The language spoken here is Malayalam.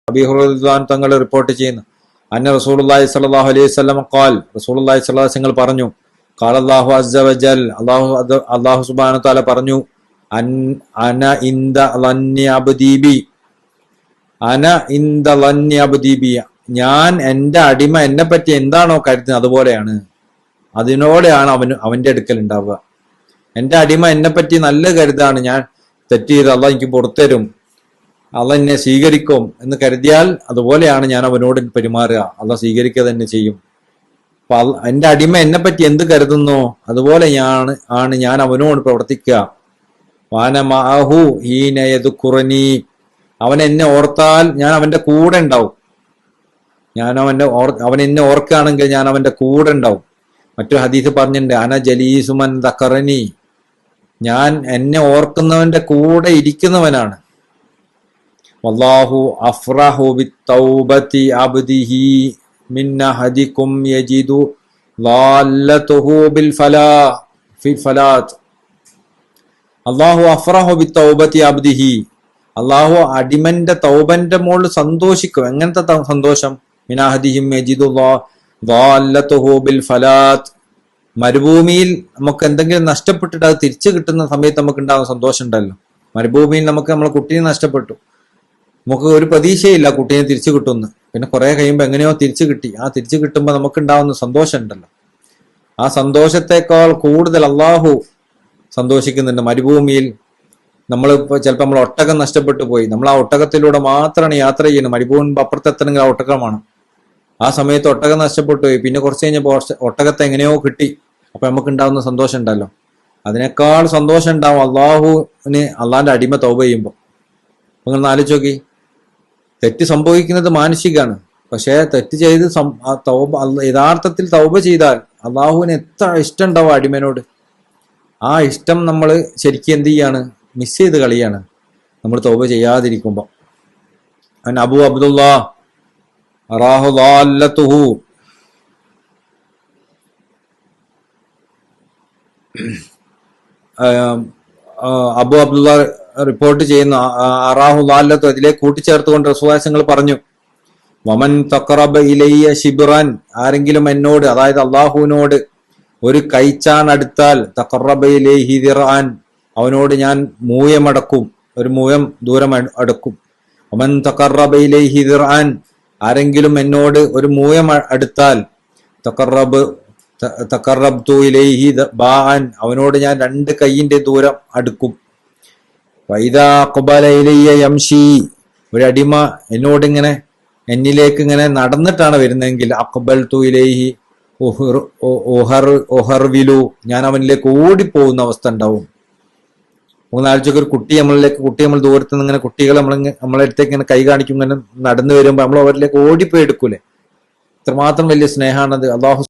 അബീ ഹുറൈറ തങ്ങൾ റിപ്പോർട്ട് ചെയ്യുന്നു, അന്ന റസൂലുള്ളാഹി സ്വല്ലല്ലാഹു അലൈഹി വസല്ലം ഖാൽ, റസൂലുള്ളാഹി സ്വല്ലല്ലാഹു അലൈഹി വസല്ലം പറഞ്ഞു, ഖാല അല്ലാഹു അസ്സ വജൽ, അല്ലാഹു സുബ്ഹാനഹു വതആല പറഞ്ഞു, അന ഇൻദ ലന്നി അബ്ദി ബി, അന ഇൻദ ലന്നി അബ്ദി ബി, ഞാൻ എന്റെ അടിമ എന്നെ പറ്റി എന്താണോ കരുതുന്നത് അതുപോലെയാണ്, അതിനോടെയാണ് അവന്റെ അടുക്കൽ ഉണ്ടാവുക. എന്റെ അടിമ എന്നെ പറ്റി നല്ല കരുതാണ്, ഞാൻ തെറ്റ് ചെയ്ത് അള്ളാഹ് എനിക്ക് പുറത്തരും, അള്ളാഹ് എന്നെ സ്വീകരിക്കും എന്ന് കരുതിയാൽ അതുപോലെയാണ് ഞാൻ അവനോട് പെരുമാറുക, അള്ളാഹ് സ്വീകരിക്കുക തന്നെ ചെയ്യും. അപ്പൊ എന്റെ അടിമ എന്നെ പറ്റി എന്ത് കരുതുന്നോ അതുപോലെ ഞാൻ അവനോട് പ്രവർത്തിക്കുക. വാന മഅഹു ഹീന യദ്കുറനി, അവൻ എന്നെ ഓർത്താൽ ഞാൻ അവന്റെ കൂടെ ഉണ്ടാവും. അവൻ എന്നെ ഓർക്കുകയാണെങ്കിൽ ഞാൻ അവന്റെ കൂടെ ഉണ്ടാവും. മറ്റൊരു ഹദീസ് പറഞ്ഞിട്ടുണ്ട്, അന ജലീസുമൻ ദക്കറനി, ഞാൻ എന്നെ ഓർക്കുന്നവന്റെ കൂടെ ഇരിക്കുന്നവനാണ്. വല്ലാഹു അഫ്റഹു ബിത്തൗബതി അബ്ദിഹി മിൻ അഹദികും യജിദു ളാല്ലതുഹു ബിൽ ഫലാത്ത്. അല്ലാഹു അഫ്റഹു ബിത്തൗബതി അബ്ദിഹി, അല്ലാഹു അടിമന്റെ തൗബന്റെ മുകളിൽ സന്തോഷിക്കും. എങ്ങനത്തെ സന്തോഷം? മിൻ അഹദിഹിം യജിദു ളാല്ലതുഹു ബിൽ ഫലാത്ത്, മരുഭൂമിയിൽ നമുക്ക് എന്തെങ്കിലും നഷ്ടപ്പെട്ടിട്ട് അത് തിരിച്ചു കിട്ടുന്ന സമയത്ത് നമുക്ക് ഉണ്ടാകുന്ന സന്തോഷം ഉണ്ടല്ലോ. മരുഭൂമിയിൽ നമ്മളെ കുട്ടീനെ നഷ്ടപ്പെട്ടു, നമുക്ക് ഒരു പ്രതീക്ഷയില്ല കുട്ടീനെ തിരിച്ചു കിട്ടുമെന്ന്. പിന്നെ കുറെ കഴിയുമ്പോൾ എങ്ങനെയോ തിരിച്ചു കിട്ടി. ആ തിരിച്ചു കിട്ടുമ്പോൾ നമുക്ക് ഉണ്ടാവുന്ന സന്തോഷം ഉണ്ടല്ലോ, ആ സന്തോഷത്തെക്കാൾ കൂടുതൽ അള്ളാഹു സന്തോഷിക്കുന്നുണ്ട്. മരുഭൂമിയിൽ ചിലപ്പോൾ നമ്മൾ ഒട്ടകം നഷ്ടപ്പെട്ടു പോയി, നമ്മൾ ആ ഒട്ടകത്തിലൂടെ മാത്രമാണ് യാത്ര ചെയ്യുന്നത്. മരുഭൂമി അപ്പുറത്തെത്തണമെങ്കിൽ ആ ഒട്ടകമാണ്. ആ സമയത്ത് ഒട്ടകം നഷ്ടപ്പെട്ടു പോയി, പിന്നെ കുറച്ച് കഴിഞ്ഞപ്പോൾ ഒട്ടകത്തെ എങ്ങനെയോ കിട്ടി. അപ്പൊ നമുക്ക് ഉണ്ടാവുന്ന സന്തോഷം ഉണ്ടല്ലോ, അതിനേക്കാൾ സന്തോഷം ഉണ്ടാവും അള്ളാന്റെ അടിമ തൗബ ചെയ്യുമ്പോൾ. നിങ്ങൾ ആലോചിച്ച് നോക്കി, തെറ്റ് സംഭവിക്കുന്നത് മാനുഷികമാണ്. പക്ഷെ തെറ്റ് ചെയ്ത് യഥാർത്ഥത്തിൽ തൗബ ചെയ്താൽ അള്ളാഹുവിന് എത്ര ഇഷ്ടം ഉണ്ടാവും അടിമനോട്. ആ ഇഷ്ടം നമ്മൾ ശരിക്കും എന്ത് ചെയ്യാണ്? മിസ് ചെയ്ത് കളിയാണ് നമ്മൾ തൗബ ചെയ്യാതിരിക്കുമ്പോൾ. Abu Abdullah Araujo ളാല്ലതുഹു, Abu Abdulla report ചെയ്യുന്ന അറാഹു ളാല്ലത്തു, അതിലേക്ക് കൂട്ടിച്ചേർത്തുകൊണ്ട് റസൂലുള്ളാഹി പറഞ്ഞു, വമൻ തഖറബ ഇലയ്യ ശിബ്റൻ, ആരെങ്കിലും എന്നോട്, അതായത് അള്ളാഹുവിനോട് ഒരു കൈച്ചാൺ അടുത്താൽ, തഖറബ ഇലൈഹി ദിർഅൻ, അവനോട് ഞാൻ മൂയമടക്കും, ഒരു മൂയം ദൂരം അടുക്കും. വമൻ തഖറബ ഇലൈഹി ദിർഅൻ, ആരെങ്കിലും എന്നോട് ഒരു മൂയം അടുത്താൽ, തഖറബ്തു ഇലൈഹി ബാഅൻ, അവനോട് ഞാൻ 2 കൈയിന്റെ ദൂരം അടുക്കും. വൈദാ ഖബല ഇലയ്യ യംശി, ഒരു അടിമ എന്നോടിങ്ങനെ എന്നിലേക്ക് ഇങ്ങനെ നടന്നിട്ടാണ് വരുന്നതെങ്കിൽ, അഖബൽതു ഇലൈഹി ഉഹർവിലു, ഞാൻ അവനിലേക്ക് ഓടിപ്പോകുന്ന അവസ്ഥ ഉണ്ടാവും. മൂന്നാഴ്ചക്ക് ഒരു കുട്ടി നമ്മൾ ദൂരത്ത് നിന്ന് ഇങ്ങനെ കുട്ടികൾ നമ്മളെ അടുത്തേക്ക് ഇങ്ങനെ കൈ കാണിക്കും, ഇങ്ങനെ നടന്നു വരുമ്പോൾ നമ്മൾ അവരിലേക്ക് ഓടിപ്പോയി എടുക്കൂലേ. ഇത്രമാത്രം വലിയ സ്നേഹമാണത്. അള്ളാഹു